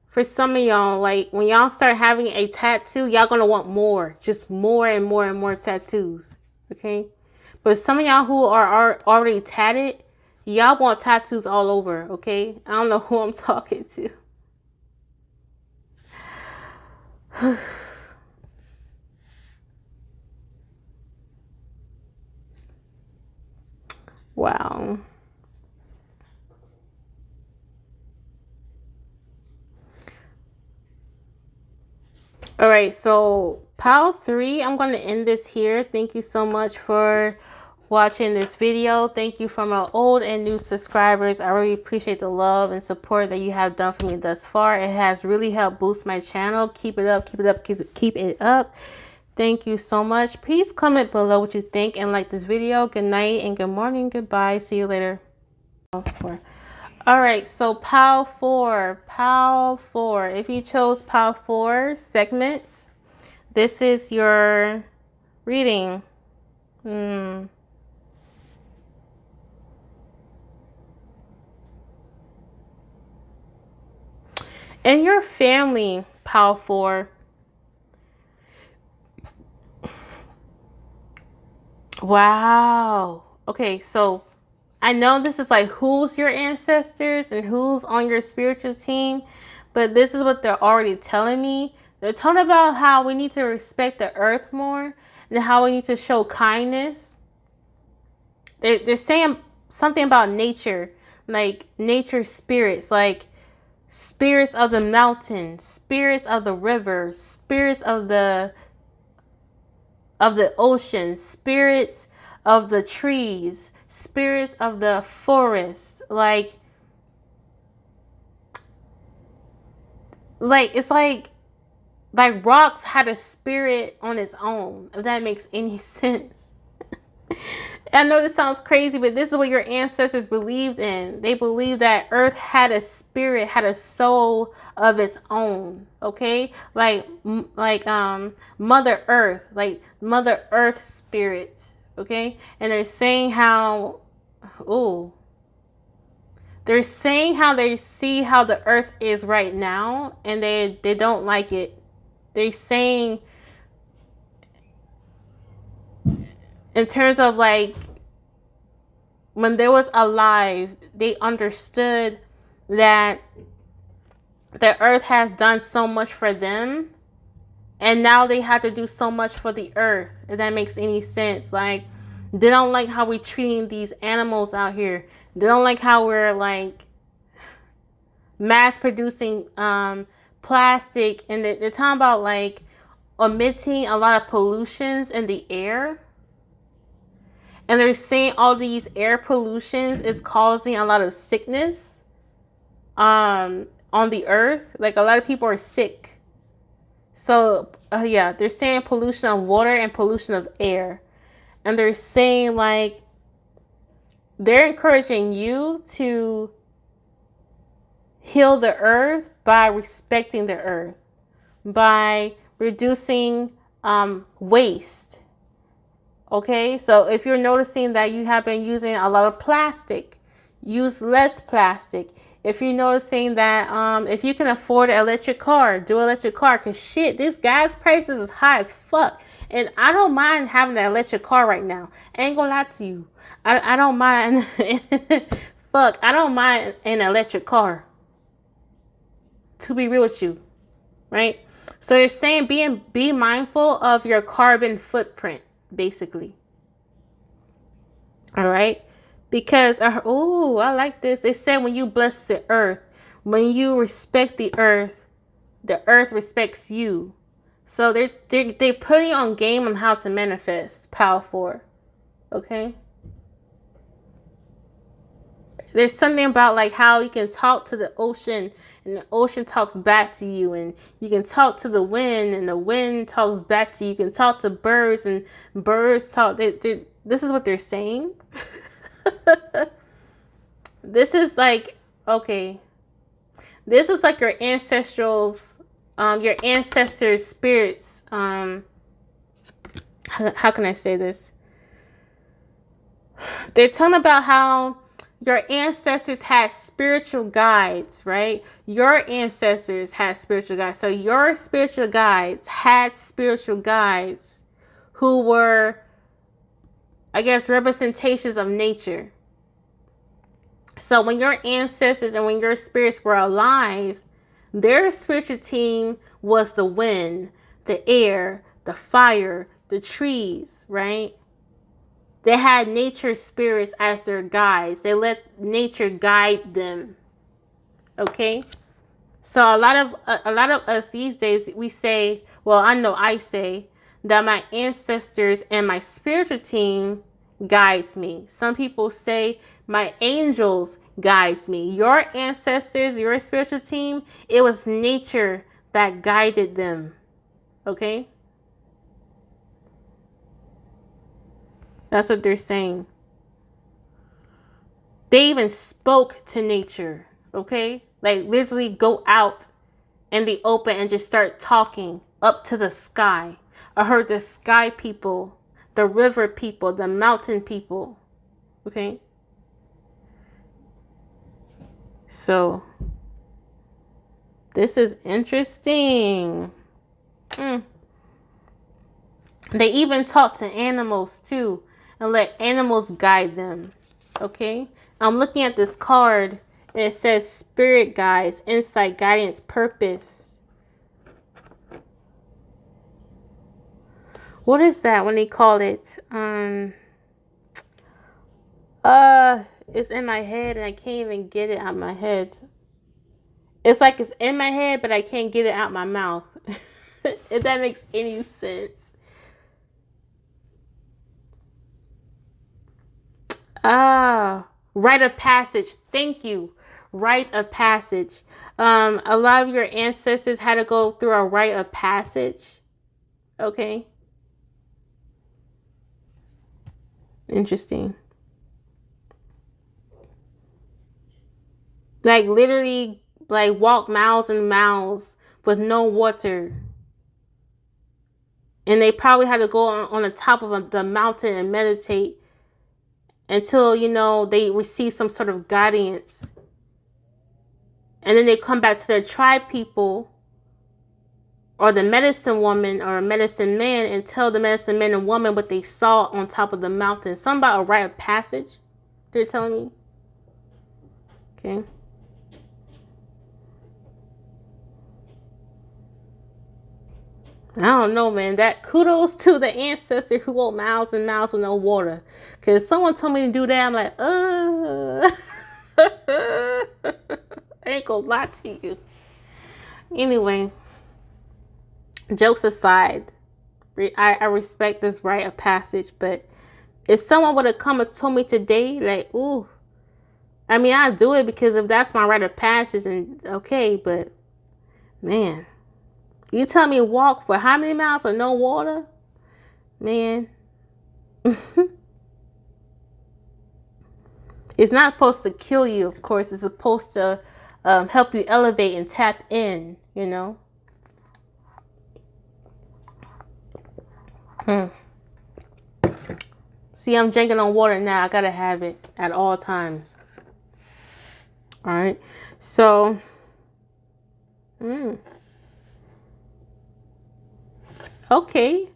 for some of y'all, like when y'all start having a tattoo, y'all gonna want more, just more and more and more tattoos. Okay. But some of y'all who are already tatted, y'all want tattoos all over, okay? I don't know who I'm talking to. Wow. All right, so pile 3, I'm going to end this here. Thank you so much for watching this video. Thank you for my old and new subscribers. I really appreciate the love and support that you have done for me thus far. It has really helped boost my channel. Keep it up, keep it up, keep it up. Thank you so much. Please comment below what you think and like this video. Good night and good morning. Goodbye. See you later. All right, so pile 4. If you chose pile 4 segments, this is your reading. And your family, pile 4. Wow. Okay, so I know this is like who's your ancestors and who's on your spiritual team, but this is what they're already telling me. They're talking about how we need to respect the earth more and how we need to show kindness. They're saying something about nature, like nature spirits, like spirits of the mountains, spirits of the rivers, spirits of the ocean, spirits of the trees, spirits of the forest. Like it's like rocks had a spirit on its own, if that makes any sense. I know this sounds crazy, but this is what your ancestors believed in. They believed that earth had a spirit, had a soul of its own. Okay, like Mother Earth, like Mother Earth spirit. Okay, and they're saying how, they're saying how they see how the earth is right now, and they don't like it. They're saying, in terms of like when they was alive, they understood that the earth has done so much for them, and now they have to do so much for the earth, if that makes any sense. Like, they don't like how we're treating these animals out here. They don't like how we're like mass producing plastic, and they're talking about like emitting a lot of pollutions in the air. And they're saying all these air pollutions is causing a lot of sickness on the earth. Like, a lot of people are sick. So yeah, they're saying pollution of water and pollution of air. And they're saying like they're encouraging you to heal the earth by respecting the earth, by reducing waste. Okay, so if you're noticing that you have been using a lot of plastic, use less plastic. If you're noticing that if you can afford an electric car, do an electric car. Because shit, this gas prices is high as fuck. And I don't mind having an electric car right now. I ain't gonna lie to you. I don't mind. Fuck, I don't mind an electric car. To be real with you, right? So they're saying be mindful of your carbon footprint, basically. All right, because I like this. They said when you bless the earth, when you respect the earth respects you. So they're putting on game on how to manifest pile 4. Okay. There's something about like how you can talk to the ocean and the ocean talks back to you, and you can talk to the wind and the wind talks back to you. You can talk to birds and birds talk. This is what they're saying. This is like, okay, this is like your ancestrals, your ancestors' spirits. How can I say this? They're talking about how your ancestors had spiritual guides, right? Your ancestors had spiritual guides. So your spiritual guides had spiritual guides who were, I guess, representations of nature. So when your ancestors and when your spirits were alive, their spiritual team was the wind, the air, the fire, the trees, right? They had nature spirits as their guides. They let nature guide them. Okay? So a lot of us these days, we say, well, I know I say that my ancestors and my spiritual team guides me. Some people say my angels guides me. Your ancestors, your spiritual team, it was nature that guided them. Okay? That's what they're saying. They even spoke to nature. Okay? Like literally go out in the open and just start talking up to the sky. I heard the sky people, the river people, the mountain people. Okay? So, this is interesting. They even talk to animals too and let animals guide them. Okay? I'm looking at this card and it says spirit guides, insight, guidance, purpose. What is that when they call it? It's in my head and I can't even get it out of my head. It's like it's in my head, but I can't get it out my mouth. If that makes any sense. Rite of passage. Thank you. Rite of passage. A lot of your ancestors had to go through a rite of passage. Okay. Interesting. Like literally, like walk miles and miles with no water. And they probably had to go on the top of the mountain and meditate until, you know, they receive some sort of guidance. And then they come back to their tribe people or the medicine woman or medicine man and tell the medicine man and woman what they saw on top of the mountain. Something about a rite of passage, they're telling me. Okay. I don't know, man. That kudos to the ancestor who walked miles and miles with no water. Because someone told me to do that. I'm like, I ain't gonna lie to you. Anyway, jokes aside, I respect this rite of passage. But if someone would have come and told me today, like, ooh, I mean, I'd do it because if that's my rite of passage, and okay, but man. You tell me walk for how many miles with no water? Man. It's not supposed to kill you, of course. It's supposed to help you elevate and tap in, you know? See, I'm drinking on water now. I gotta have it at all times. All right. So, okay.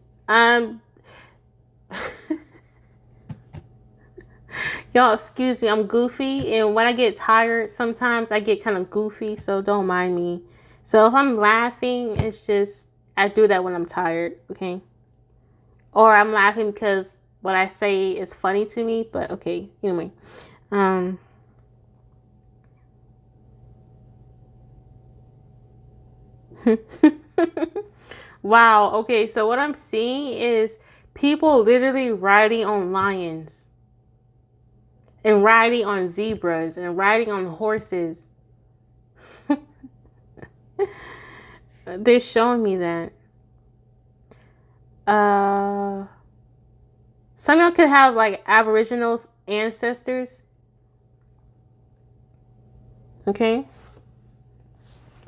Y'all, excuse me. I'm goofy, and when I get tired, sometimes I get kind of goofy, so don't mind me. So if I'm laughing, it's just I do that when I'm tired, okay? Or I'm laughing because what I say is funny to me, but okay. Anyway, wow. Okay, so what I'm seeing is people literally riding on lions and riding on zebras and riding on horses. They're showing me that. Some of y'all could have like Aboriginal ancestors. Okay.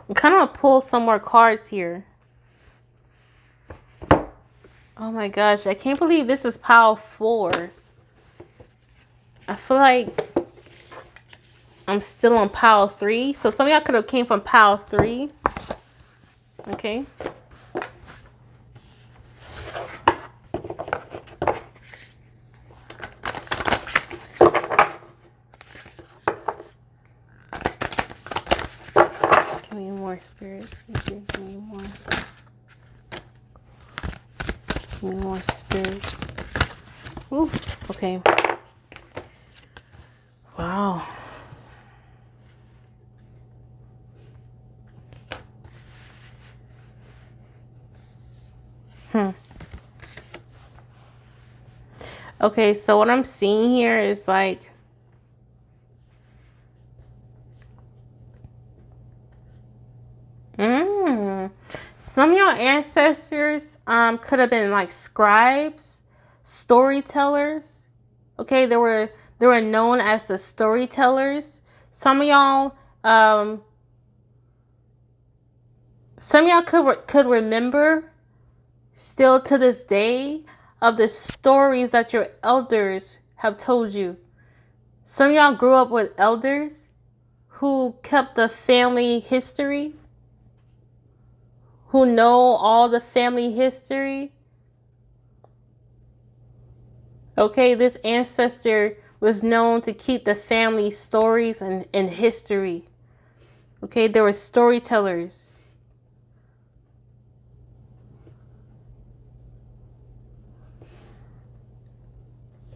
I'm kind of pull some more cards here. Oh my gosh, I can't believe this is pile 4. I feel like I'm still on pile 3. So some of y'all could have came from pile 3. Okay. Give me more spirits. Give me more. Give me more spirits. Ooh, okay. Wow. Okay, so what I'm seeing here is like, some of your ancestors could have been like scribes, storytellers. Okay, they were known as the storytellers. Some of y'all could remember still to this day of the stories that your elders have told you. Some of y'all grew up with elders who kept the family history, who know all the family history. Okay, this ancestor was known to keep the family stories and history. Okay, there were storytellers.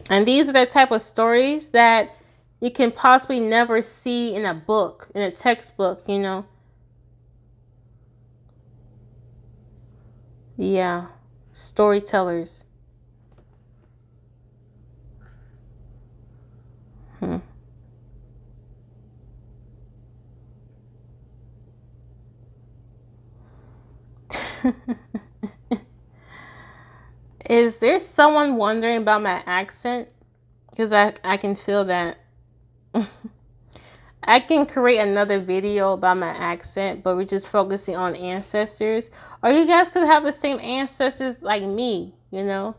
And these are the type of stories that you can possibly never see in a book, in a textbook, you know. Yeah, storytellers. Is there someone wondering about my accent? Because I can feel that. I can create another video about my accent, but we're just focusing on ancestors. Or you guys could have the same ancestors like me, you know.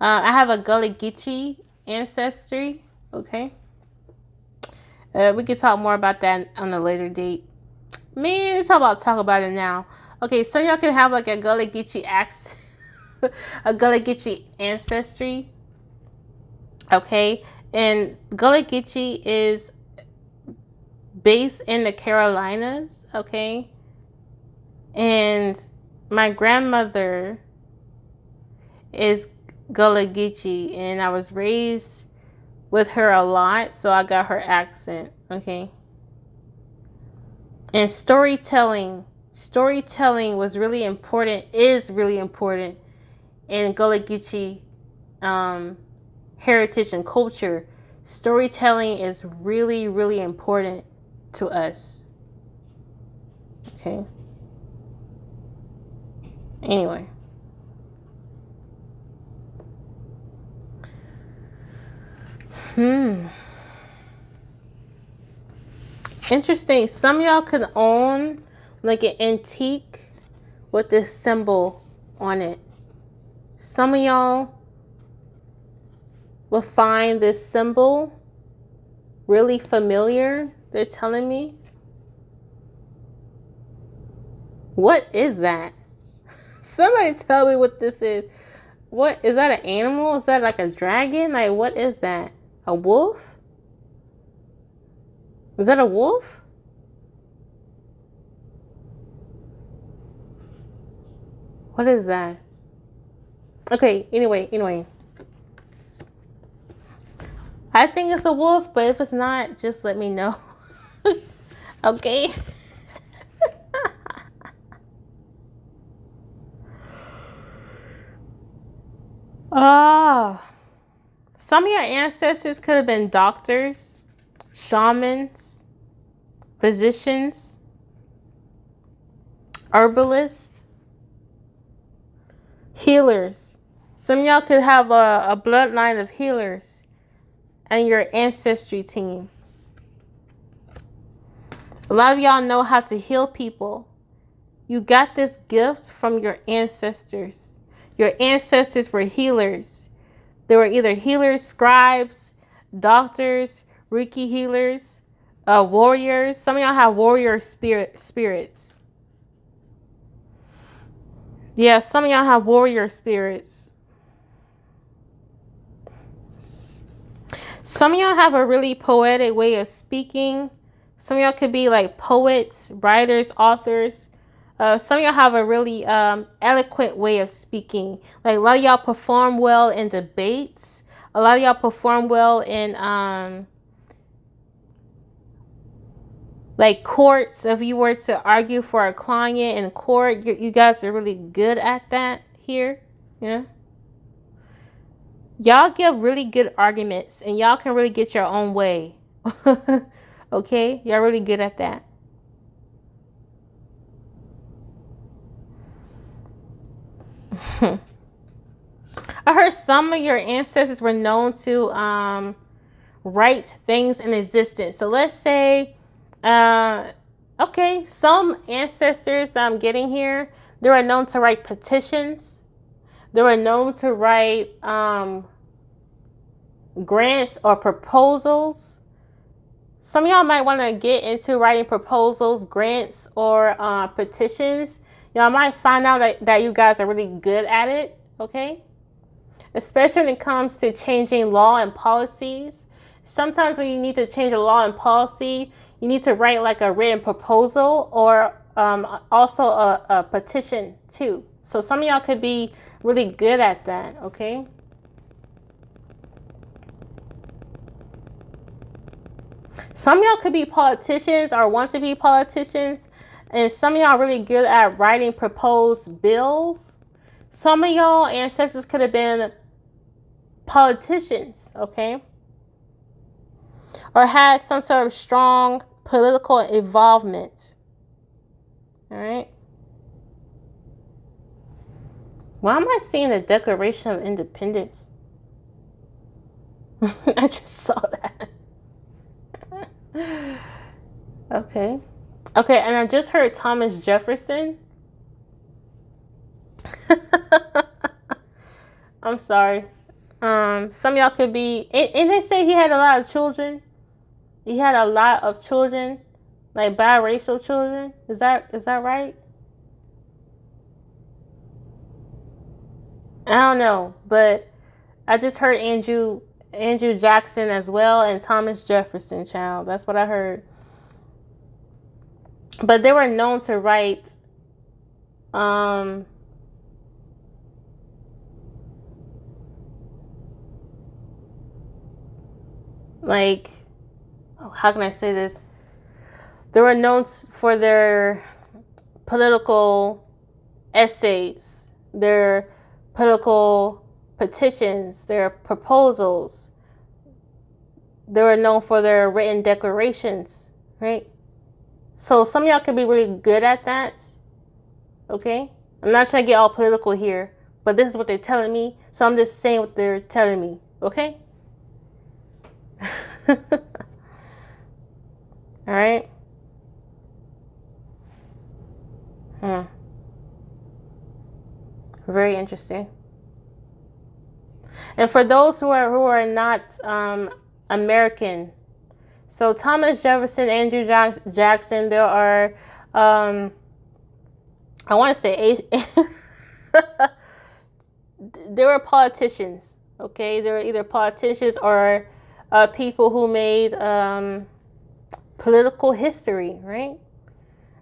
I have a Gullah Geechee ancestry, okay? We can talk more about that on a later date. Man, talk about it now. Okay, some of y'all can have like a Gullah Geechee accent, a Gullah Geechee ancestry. Okay, and Gullah Geechee is based in the Carolinas. Okay, and my grandmother is Gullah Geechee, and I was raised with her a lot, so I got her accent. Okay, and storytelling was really important, is really important in Gullah Geechee heritage and culture. Storytelling is really, really important to us. Okay. Anyway. Interesting. Some of y'all could own like an antique with this symbol on it. Some of y'all will find this symbol really familiar. They're telling me. What is that? Somebody tell me what this is. What is that? An animal? Is that like a dragon? Like, what is that? A wolf? Is that a wolf? What is that? Okay, anyway. I think it's a wolf, but if it's not, just let me know. Okay? Some of your ancestors could have been doctors, shamans, physicians, herbalists, healers. Some of y'all could have a bloodline of healers and your ancestry team. A lot of y'all know how to heal people. You got this gift from your ancestors. Your ancestors were healers. They were either healers, scribes, doctors, Reiki healers, warriors. Some of y'all have warrior spirits. Yeah, some of y'all have warrior spirits. Some of y'all have a really poetic way of speaking. Some of y'all could be like poets, writers, authors. Some of y'all have a really eloquent way of speaking. Like a lot of y'all perform well in debates. A lot of y'all perform well in like courts. If you were to argue for a client in court, you guys are really good at that here. Yeah. Y'all give really good arguments and y'all can really get your own way. Okay? Y'all really good at that. I heard some of your ancestors were known to write things in existence. So let's say, okay, some ancestors I'm getting here, they were known to write petitions. They were known to write grants or proposals. Some of y'all might want to get into writing proposals, grants, or petitions. Y'all might find out that you guys are really good at it, okay? Especially when it comes to changing law and policies. Sometimes when you need to change a law and policy, you need to write like a written proposal or also a petition too. So some of y'all could be really good at that, okay? Some of y'all could be politicians or want to be politicians, and some of y'all really good at writing proposed bills. Some of y'all ancestors could have been politicians, okay? Or had some sort of strong political involvement. All right? Why am I seeing the Declaration of Independence? I just saw that. Okay. Okay, and I just heard Thomas Jefferson. I'm sorry. Some of y'all could be, and they say he had a lot of children. He had a lot of children, like biracial children. Is that right? I don't know, but I just heard Andrew Jackson as well and Thomas Jefferson, child. That's what I heard. But they were known to write like, oh, how can I say this? They were known for their political essays, their political petitions, their proposals. They were known for their written declarations, right? So some of y'all can be really good at that, okay? I'm not trying to get all political here, but this is what they're telling me, so I'm just saying what they're telling me, okay? All right? Very interesting. And for those who are not American, so Thomas Jefferson, Andrew Jackson, there are I want to say they were politicians. Okay, they were either politicians or people who made political history, right?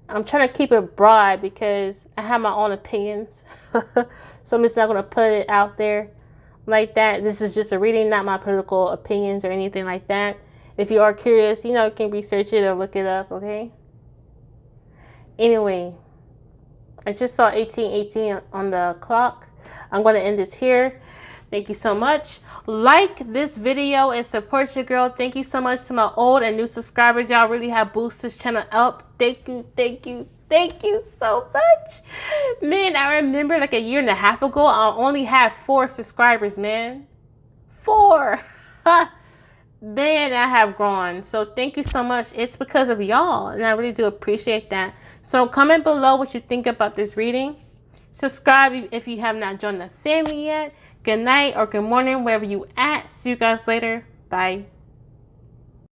I'm trying to keep it broad because I have my own opinions. So I'm just not going to put it out there like that. This is just a reading, not my political opinions or anything like that. If you are curious, you can research it or look it up, okay? Anyway, I just saw 18:18 on the clock. I'm going to end this here. Thank you so much. Like this video and support your girl. Thank you so much to my old and new subscribers. Y'all really have boosted this channel up. Thank you, thank you, thank you so much. Man, I remember like a year and a half ago, I only had 4 subscribers, man. 4. Man, I have grown. So thank you so much. It's because of y'all, and I really do appreciate that. So comment below what you think about this reading. Subscribe if you have not joined the family yet. Good night or good morning, wherever you at. See you guys later. Bye.